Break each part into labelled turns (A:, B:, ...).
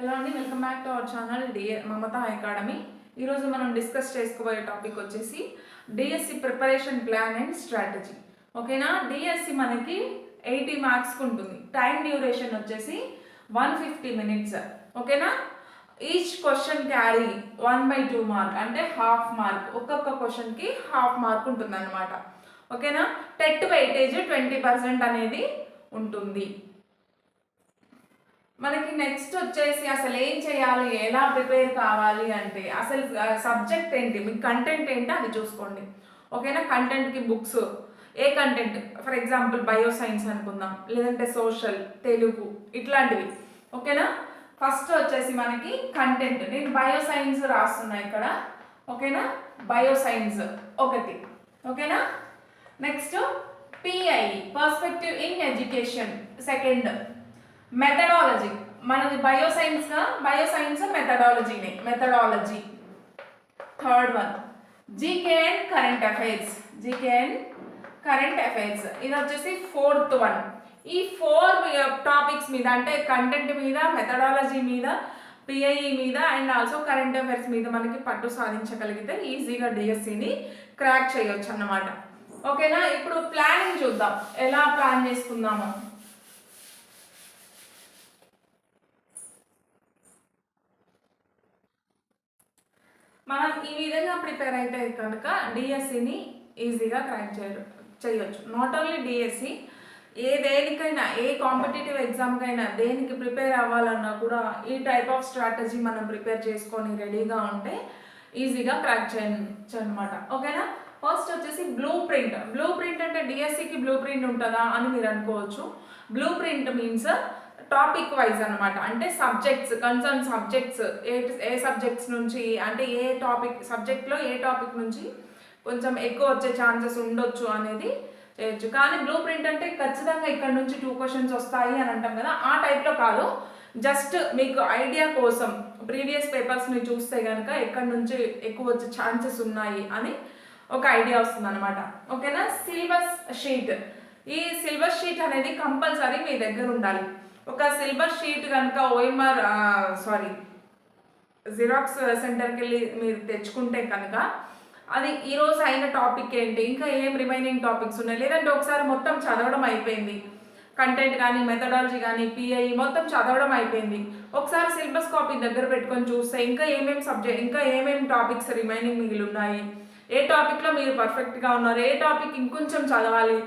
A: Hello అండి, welcome back to our channel Mamata academy. ఈరోజు మనం డిస్కస్ చేసుకోబోయే టాపిక్ వచ్చేసి DSC preparation plan and strategy. ఓకేనా? డిఎస్సి మనకి 80 మార్క్స్కి ఉంటుంది. టైం డ్యూరేషన్ వచ్చేసి 150 minutes. ఓకేనా? ఈచ్ క్వశ్చన్ క్యారీ 1/2 మార్క్, అంటే హాఫ్ మార్క్. ఒక్కొక్క క్వశ్చన్కి హాఫ్ మార్క్ ఉంటుంది అనమాట. ఓకేనా? టెట్ వెయిటేజ్ 20% అనేది ఉంటుంది. మనకి నెక్స్ట్ వచ్చేసి అసలు ఏం చేయాలి, ఎలా ప్రిపేర్ కావాలి అంటే అసలు సబ్జెక్ట్ ఏంటి, మీకు కంటెంట్ ఏంటి అది చూసుకోండి. ఓకేనా? కంటెంట్కి బుక్స్ ఏ content, for example bio science అనుకుందాం, లేదంటే సోషల్, తెలుగు, ఇట్లాంటివి. ఓకేనా? ఫస్ట్ వచ్చేసి మనకి కంటెంట్, నేను బయో సైన్స్ రాస్తున్నా ఇక్కడ. ఓకేనా? బయో సైన్స్ ఒకటి. ఓకేనా? Next PI, perspective in education, second. Methodology, మనది bioscience methodology. Third one GK and current affairs, ఇది వచ్చేసి ఫోర్త్ వన్. ఈ 4 టాపిక్స్ మీద, అంటే కంటెంట్ మీద, మెథడాలజీ మీద, పిఐఈ మీద అండ్ ఆల్సో కరెంట్ అఫైర్స్ మీద మనకి పట్టు సాధించగలిగితే ఈజీగా డిఎస్సిని క్రాక్ చేయొచ్చు అన్నమాట. ఓకేనా? ఇప్పుడు ప్లానింగ్ చూద్దాం, ఎలా ప్లాన్ చేసుకుందామో. మనం ఈ విధంగా ప్రిపేర్ అయితే కనుక డిఎస్సిని ఈజీగా క్రాక్ చేయొచ్చు. నాట్ ఓన్లీ డిఎస్సి, దేనికైనా, ఏ కాంపిటేటివ్ ఎగ్జామ్కైనా, దేనికి ప్రిపేర్ అవ్వాలన్నా కూడా ఈ టైప్ ఆఫ్ స్ట్రాటజీ మనం ప్రిపేర్ చేసుకొని రెడీగా ఉంటే ఈజీగా క్రాక్ చేయొచ్చు అనమాట. ఓకేనా? ఫస్ట్ వచ్చేసి బ్లూ ప్రింట్ అంటే డిఎస్సికి బ్లూ ప్రింట్ ఉంటుందా అని మీరు అనుకోవచ్చు. Blue print means topic wise అనమాట. అంటే కన్సర్న్ సబ్జెక్ట్స్, ఏ సబ్జెక్ట్స్ నుంచి, అంటే ఏ సబ్జెక్ట్లో ఏ టాపిక్ నుంచి కొంచెం ఎక్కువ వచ్చే ఛాన్సెస్ ఉండొచ్చు అనేది చేయొచ్చు. కానీ బ్లూ ప్రింట్ అంటే ఖచ్చితంగా ఇక్కడ నుంచి 2 questions వస్తాయి అని అంటాం కదా, ఆ టైప్లో కాదు. జస్ట్ మీకు ఐడియా కోసం ప్రీవియస్ పేపర్స్ని చూస్తే కనుక ఎక్కడి నుంచి ఎక్కువ వచ్చే ఛాన్సెస్ ఉన్నాయి అని ఒక ఐడియా వస్తుంది అనమాట. ఓకేనా? సిలబస్ షీట్, ఈ సిలబస్ షీట్ అనేది కంపల్సరీ మీ దగ్గర ఉండాలి. ఒక సిలబస్ షీట్ కనుక జిరాక్స్ సెంటర్కి వెళ్ళి మీరు తెచ్చుకుంటే కనుక అది ఈరోజు అయిన టాపిక్ ఏంటి, ఇంకా ఏం రిమైనింగ్ టాపిక్స్ ఉన్నాయి, లేదంటే ఒకసారి మొత్తం చదవడం అయిపోయింది, కంటెంట్ కానీ మెథడాలజీ కానీ పిఐ మొత్తం చదవడం అయిపోయింది, ఒకసారి సిలబస్ కాపీ దగ్గర పెట్టుకొని చూస్తే ఇంకా ఏమేమి టాపిక్స్ రిమైనింగ్ మిగిలి ఉన్నాయి, ఏ టాపిక్లో మీరు పర్ఫెక్ట్గా ఉన్నారు, ఏ టాపిక్ ఇంకొంచెం చదవాలి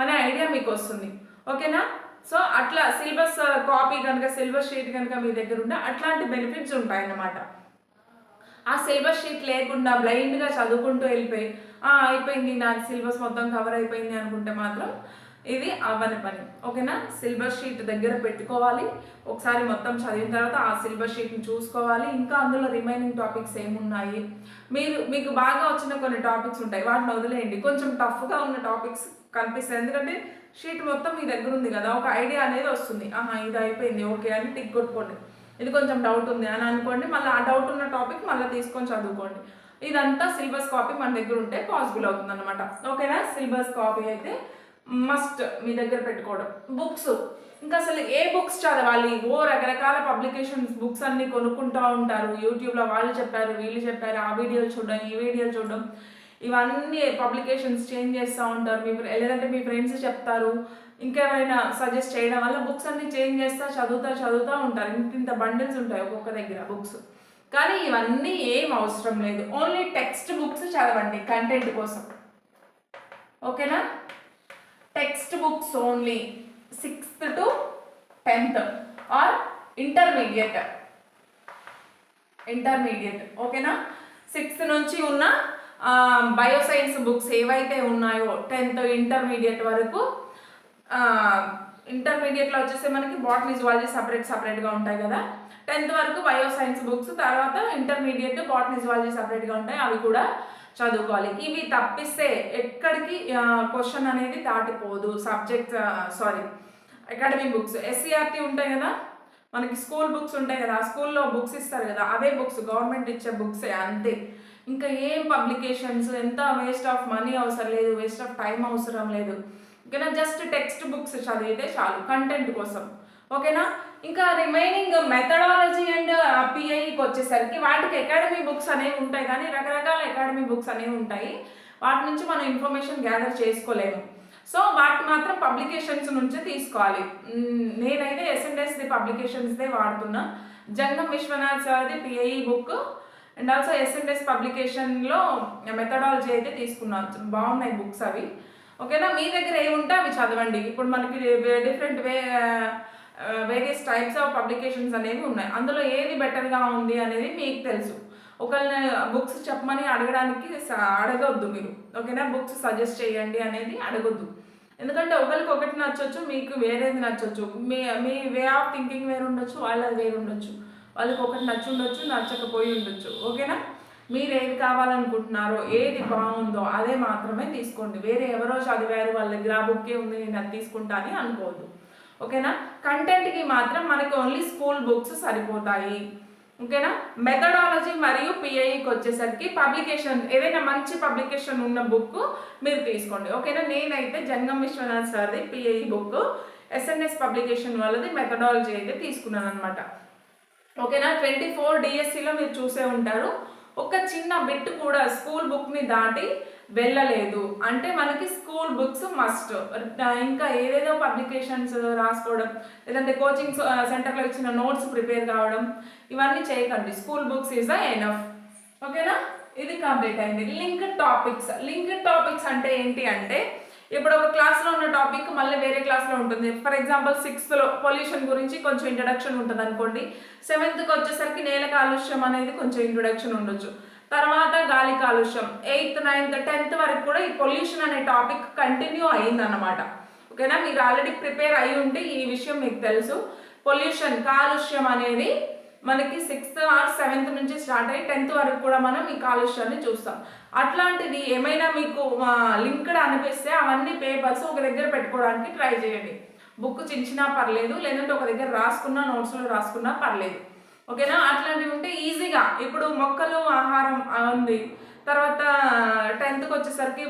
A: అనే ఐడియా మీకు వస్తుంది. ఓకేనా? సో అట్లా సిలబస్ కాపీ కనుక, సిలబస్ షీట్ కనుక మీ దగ్గర ఉంటే అట్లాంటి బెనిఫిట్స్ ఉంటాయన్నమాట. ఆ సిలబస్ షీట్ లేకుండా బ్లైండ్గా చదువుకుంటూ వెళ్ళిపోయి అయిపోయింది, నా సిలబస్ మొత్తం కవర్ అయిపోయింది అనుకుంటే మాత్రం ఇది అవ్వని పని. ఓకేనా? సిలబస్ షీట్ దగ్గర పెట్టుకోవాలి, ఒకసారి మొత్తం చదివిన తర్వాత ఆ సిలబస్ షీట్ని చూసుకోవాలి, ఇంకా అందులో రిమైనింగ్ టాపిక్స్ ఏమున్నాయి, మీకు బాగా వచ్చిన కొన్ని టాపిక్స్ ఉంటాయి, వాటిని వదిలేయండి. కొంచెం టఫ్గా ఉన్న టాపిక్స్ కనిపిస్తాయి, ఎందుకంటే షీట్ మొత్తం మీ దగ్గర ఉంది కదా, ఒక ఐడియా అనేది వస్తుంది. ఇది అయిపోయింది, ఓకే అని టిక్ కొట్టుకోండి. ఇది కొంచెం డౌట్ ఉంది అని అనుకోండి, మళ్ళీ ఆ డౌట్ ఉన్న టాపిక్ మళ్ళీ తీసుకొని చదువుకోండి. ఇదంతా సిలబస్ కాపీ మన దగ్గర ఉంటే పాసిబుల్ అవుతుంది అనమాట. ఓకేనా? సిలబస్ కాపీ అయితే మస్ట్ మీ దగ్గర పెట్టుకోవడం. బుక్స్, ఇంకా అసలు ఏ బుక్స్ చదవాలి, రకరకాల పబ్లికేషన్స్ బుక్స్ అన్నీ కొనుక్కుంటూ ఉంటారు. యూట్యూబ్లో వాళ్ళు చెప్పారు, వీళ్ళు చెప్పారు, ఆ వీడియోలు చూడడం, ఈ వీడియోలు చూడడం, ఇవన్నీ పబ్లికేషన్స్ చేంజ్ చేస్తూ ఉంటారు. లేదంటే మీ ఫ్రెండ్స్ చెప్తారు, ఇంకెవరైనా సజెస్ట్ చేయడం వల్ల బుక్స్ అన్ని చేంజ్ చేస్తూ చదువుతూ ఉంటారు. ఇంత బండిల్స్ ఉంటాయి ఒక్కొక్క దగ్గర బుక్స్. కానీ ఇవన్నీ ఏం అవసరం లేదు, ఓన్లీ టెక్స్ట్ బుక్స్ చదవండి కంటెంట్ కోసం. ఓకేనా? Text books only 6th to 10th are intermediate. ఓకేనా? 6th నుంచి ఉన్న బయోసైన్స్ బుక్స్ ఏవైతే ఉన్నాయో 10th ఇంటర్మీడియట్ వరకు, ఇంటర్మీడియట్లో వచ్చేసి మనకి బాటనీ జువాలజీ సపరేట్గా ఉంటాయి కదా, 10th వరకు బయోసైన్స్ బుక్స్, తర్వాత ఇంటర్మీడియట్ బాటనీ జువాలజీ సపరేట్గా ఉంటాయి, అవి కూడా చదువుకోవాలి. ఇవి తప్పిస్తే ఎక్కడికి క్వశ్చన్ అనేది దాటిపోదు. అకాడమిక్ బుక్స్, ఎస్సీఆర్టీ ఉంటాయి కదా, మనకి స్కూల్ బుక్స్ ఉంటాయి కదా, స్కూల్లో బుక్స్ ఇస్తారు కదా, అవే బుక్స్, గవర్నమెంట్ ఇచ్చే బుక్సే, అంతే. ఇంకా ఏం పబ్లికేషన్స్, ఎంత వేస్ట్ ఆఫ్ మనీ అవసరం లేదు, వేస్ట్ ఆఫ్ టైం అవసరం లేదు. ఓకేనా? జస్ట్ టెక్స్ట్ బుక్స్ చదివితే చాలు కంటెంట్ కోసం. ఓకేనా. ఇంకా రిమైనింగ్ మెథడాలజీ అండ్ పిఐకి వచ్చేసరికి వాటికి అకాడమీ బుక్స్ అనేవి ఉంటాయి, కానీ రకరకాల అకాడమీ బుక్స్ అనేవి ఉంటాయి, వాటి నుంచి మనం ఇన్ఫర్మేషన్ గ్యాదర్ చేసుకోలేము. సో వాటి మాత్రం పబ్లికేషన్స్ నుంచే తీసుకోవాలి. నేనైతే S&S పబ్లికేషన్స్దే వాడుతున్నా. జంగం విశ్వనాథ్ సార్ది PIE book and also S&S పబ్లికేషన్లో మెథడాలజీ అయితే తీసుకున్నాను. బాగున్నాయి బుక్స్ అవి. ఓకేనా. మీ దగ్గర ఏమి ఉంటే అవి చదవండి. ఇప్పుడు మనకి different various types of publications అనేవి ఉన్నాయి. అందులో ఏది బెటర్గా ఉంది అనేది మీకు తెలుసు. ఒకళ్ళని బుక్స్ చెప్పమని అడగొద్దు మీరు. ఓకేనా. బుక్స్ సజెస్ట్ చేయండి అనేది అడగొద్దు. ఎందుకంటే ఒకరికి ఒకటి నచ్చొచ్చు, మీకు వేరేది నచ్చొచ్చు. మీ వే ఆఫ్ థింకింగ్ వేరు ఉండొచ్చు, వాళ్ళది వేరు ఉండొచ్చు. వాళ్ళకి ఒకటి నచ్చి ఉండొచ్చు, నచ్చకపోయి ఉండొచ్చు. ఓకేనా. మీరు ఏది కావాలనుకుంటున్నారో, ఏది బాగుందో అదే మాత్రమే తీసుకోండి. వేరే ఎవరో చదివారు వాళ్ళ దగ్గర ఆ బుక్కే ఉంది నేను అది తీసుకుంటా అని అనుకోవద్దు. ఓకేనా. కంటెంట్కి మాత్రం మనకి ఓన్లీ స్కూల్ బుక్స్ సరిపోతాయి. ఓకేనా. మెథడాలజీ మరియు పిఐకి వచ్చేసరికి పబ్లికేషన్ ఏదైనా మంచి పబ్లికేషన్ ఉన్న బుక్ మీరు తీసుకోండి. ఓకేనా. నేనైతే జంగం విశ్వనాథ్ సార్ది పిఐఈ బుక్, S&S పబ్లికేషన్ వాళ్ళది మెథడాలజీ అయితే తీసుకున్నాను అనమాట. ఓకేనా. 24 DSCలో మీరు చూసే ఉంటారు. ఒక చిన్న బిట్ కూడా స్కూల్ బుక్ని దాటి వెళ్ళలేదు. అంటే మనకి స్కూల్ బుక్స్ మస్ట్. ఇంకా ఏదేదో పబ్లికేషన్స్ రాసుకోవడం, లేదంటే కోచింగ్ సెంటర్లో ఇచ్చిన నోట్స్ ప్రిపేర్ కావడం, ఇవన్నీ చేయకండి. School books is enough. ఓకేనా. ఇది కంప్లీట్ అయింది. లింక్డ్ టాపిక్స్ అంటే ఏంటి అంటే, ఇప్పుడు ఒక క్లాస్లో ఉన్న టాపిక్ మళ్ళీ వేరే క్లాస్లో ఉంటుంది. ఫర్ ఎగ్జాంపుల్ 6th పొల్యూషన్ గురించి కొంచెం ఇంట్రడక్షన్ ఉంటుంది అనుకోండి. 7th వచ్చేసరికి నేల కాలుష్యం అనేది కొంచెం ఇంట్రొడక్షన్ ఉండొచ్చు. తర్వాత గాలి కాలుష్యం 8th 9th 10th వరకు కూడా ఈ పొల్యూషన్ అనే టాపిక్ కంటిన్యూ అయిందన్నమాట. ఓకేనా. మీరు ఆల్రెడీ ప్రిపేర్ అయి ఉంటే ఈ విషయం మీకు తెలుసు. పొల్యూషన్ కాలుష్యం అనేది మనకి 6th or 7th నుంచి స్టార్ట్ అయ్యి 10th వరకు కూడా మనం ఈ కాలుష్యాన్ని చూస్తాం. అట్లాంటిది ఏమైనా మీకు లింక్డ్ అనిపిస్తే అవన్నీ పేపర్స్ ఒక దగ్గర పెట్టుకోవడానికి ట్రై చేయండి. బుక్ చించినా పర్లేదు, లేదంటే ఒక దగ్గర రాసుకున్నా నోట్స్లో రాసుకున్నా పర్లేదు. ఓకేనా. అట్లాంటివి ఉంటే ఈజీగా, ఇప్పుడు మొక్కలు ఆహారం ఉంది, తర్వాత 10th వచ్చేసరికి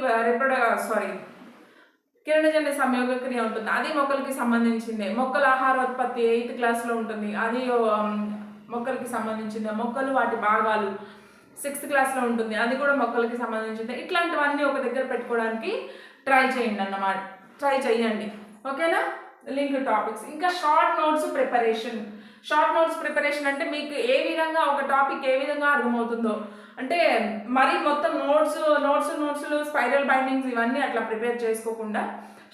A: కిరణజన్య సంయోగక్రియ ఉంటుంది, అది మొక్కలకి సంబంధించింది. మొక్కల ఆహారోత్పత్తి 8th క్లాస్లో ఉంటుంది, అది మొక్కలకి సంబంధించింది. మొక్కలు వాటి భాగాలు 6th క్లాస్లో ఉంటుంది, అది కూడా మొక్కలకి సంబంధించింది. ఇట్లాంటివన్నీ ఒక దగ్గర పెట్టుకోవడానికి ట్రై చేయండి. ఓకేనా. Link topics. ఇంకా షార్ట్ నోట్స్ ప్రిపరేషన్ అంటే మీకు ఏ విధంగా ఒక టాపిక్ ఏ విధంగా అర్థమవుతుందో, అంటే మరి మొత్తం నోట్స్లు స్పైరల్ బైండింగ్స్ ఇవన్నీ అట్లా ప్రిపేర్ చేసుకోకుండా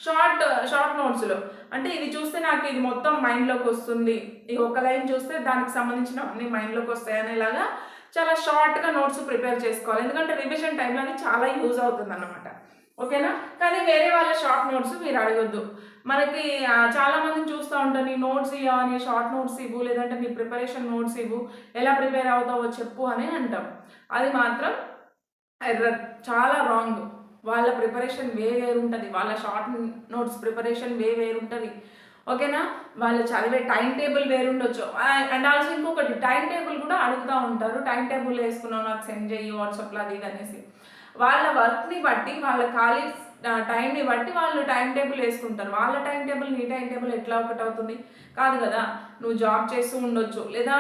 A: షార్ట్ నోట్స్లో, అంటే ఇది చూస్తే నాకు ఇది మొత్తం మైండ్లోకి వస్తుంది, ఈ ఒక లైన్ చూస్తే దానికి సంబంధించిన అన్ని మైండ్లోకి వస్తాయి అనేలాగా చాలా షార్ట్గా నోట్స్ ప్రిపేర్ చేసుకోవాలి. ఎందుకంటే రివిజన్ టైంలో అది చాలా యూజ్ అవుతుంది అన్నమాట. ఓకేనా. కానీ వేరే వాళ్ళ షార్ట్ నోట్స్ మీరు అడగొద్దు. మనకి చాలామందిని చూస్తూ ఉంటాను, నీ నోట్స్ ఇవ్వని, షార్ట్ నోట్స్ ఇవ్వు, లేదంటే నీ ప్రిపరేషన్ నోట్స్ ఇవ్వు, ఎలా ప్రిపేర్ అవుతావో చెప్పు అని అంటాం. అది మాత్రం ఎర్రర్, చాలా రాంగ్. వాళ్ళ ప్రిపరేషన్ వేరు ఉంటుంది, వాళ్ళ షార్ట్ నోట్స్ ప్రిపరేషన్ వేరు ఉంటుంది. ఓకేనా. వాళ్ళు చదివే టైం టేబుల్ వేరుండొచ్చు. అండ్ ఆల్సో ఇంకొకటి, టైం టేబుల్ కూడా అడుగుతూ ఉంటారు. టైం టేబుల్ వేసుకున్నావు నాకు సెండ్ చేయి వాట్సాప్లో అది ఇది అనేసి. వాళ్ళ వర్క్ని బట్టి, వాళ్ళ ఖాళీ టైంని బట్టి వాళ్ళు టైం టేబుల్ వేసుకుంటారు. వాళ్ళ టైం టేబుల్ నీ టైం టేబుల్ ఎట్లా ఒకటి అవుతుంది? కాదు కదా. నువ్వు జాబ్ చేస్తూ ఉండొచ్చు, లేదా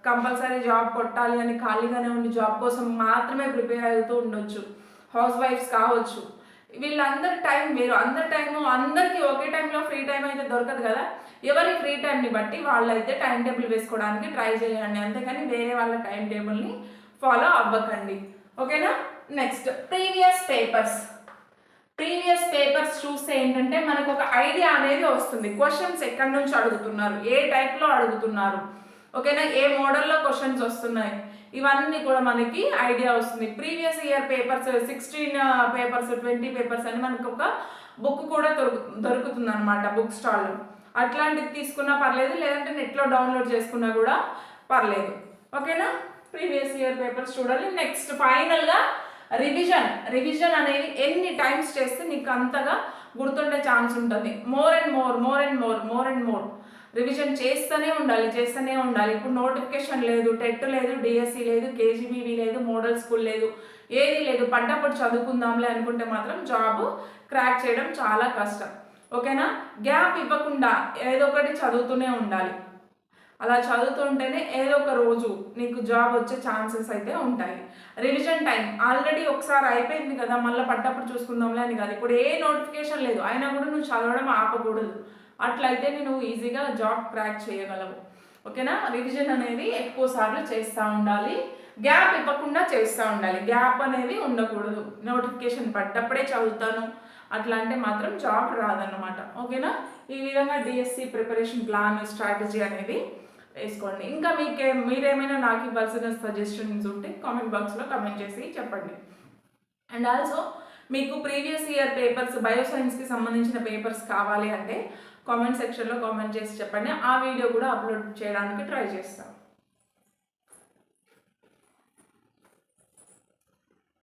A: కంపల్సరీ జాబ్ కొట్టాలి అని ఖాళీగానే ఉండి జాబ్ కోసం మాత్రమే ప్రిపేర్ అవుతూ ఉండొచ్చు. హౌస్ వైఫ్స్ కావచ్చు. వీళ్ళందరి టైం వేరు. అందరికీ ఒకే టైంలో ఫ్రీ టైం అయితే దొరకదు కదా. ఎవరి ఫ్రీ టైంని బట్టి వాళ్ళైతే టైం టేబుల్ వేసుకోవడానికి ట్రై చేయండి, అంతేకాని వేరే వాళ్ళ టైం టేబుల్ని ఫాలో అవ్వకండి. ఓకేనా. నెక్స్ట్ ప్రీవియస్ పేపర్స్ చూస్తే ఏంటంటే మనకు ఒక ఐడియా అనేది వస్తుంది. క్వశ్చన్స్ ఎక్కడి నుంచి అడుగుతున్నారు, ఏ టైప్లో అడుగుతున్నారు, ఓకేనా, ఏ మోడల్లో క్వశ్చన్స్ వస్తున్నాయి, ఇవన్నీ కూడా మనకి ఐడియా వస్తుంది. Previous year papers 16 papers 20 papers అని మనకు ఒక బుక్ కూడా దొరుకుతుంది అనమాట బుక్ స్టాల్లో. అట్లాంటిది తీసుకున్నా పర్లేదు, లేదంటే నెట్లో డౌన్లోడ్ చేసుకున్నా కూడా పర్లేదు. ఓకేనా. ప్రీవియస్ ఇయర్ పేపర్స్ చూడాలి. నెక్స్ట్ ఫైనల్గా రివిజన్ అనేది ఎన్ని టైమ్స్ చేస్తే నీకు అంతగా గుర్తుండే ఛాన్స్ ఉంటుంది. మోర్ అండ్ మోర్ రివిజన్ చేస్తూనే ఉండాలి. ఇప్పుడు నోటిఫికేషన్ లేదు, టెట్ లేదు, డిఎస్సి లేదు, కేజీబీవీ లేదు, మోడల్ స్కూల్ లేదు, ఏది లేదు. పడ్డప్పుడు చదువుకుందాంలే అనుకుంటే మాత్రం జాబ్ క్రాక్ చేయడం చాలా కష్టం. ఓకేనా? గ్యాప్ ఇవ్వకుండా ఏదో ఒకటి చదువుతూనే ఉండాలి. అలా చదువుతుంటేనే ఏదో ఒక రోజు నీకు జాబ్ వచ్చే ఛాన్సెస్ అయితే ఉంటాయి. రివిజన్ టైం ఆల్రెడీ ఒకసారి అయిపోయింది కదా, మళ్ళీ పడ్డప్పుడు చూసుకుందాంలే అని కాదు. ఇప్పుడు ఏ నోటిఫికేషన్ లేదు అయినా కూడా నువ్వు చదవడం ఆపకూడదు. అట్లయితే నువ్వు ఈజీగా జాబ్ క్రాక్ చేయగలవు. ఓకేనా? రివిజన్ అనేది ఎక్కువ సార్లు చేస్తూ ఉండాలి, గ్యాప్ ఇవ్వకుండా చేస్తూ ఉండాలి. గ్యాప్ అనేది ఉండకూడదు. నోటిఫికేషన్ పడ్డప్పుడే చదువుతాను అట్లా అంటే మాత్రం జాబ్ రాదన్నమాట. ఓకేనా? ఈ విధంగా డిఎస్సి ప్రిపరేషన్ ప్లాన్ స్ట్రాటజీ అనేది వేసుకోండి. ఇంకా మీరేమైనా నాకు ఇవ్వాల్సిన సజెషన్స్ ఉంటే కామెంట్ బాక్స్లో కామెంట్ చేసి చెప్పండి. అండ్ ఆల్సో మీకు ప్రీవియస్ ఇయర్ పేపర్స్ బయోసైన్స్కి సంబంధించిన పేపర్స్ కావాలి అంటే కామెంట్ సెక్షన్లో కామెంట్ చేసి చెప్పండి. ఆ వీడియో కూడా అప్లోడ్ చేయడానికి ట్రై చేస్తాను.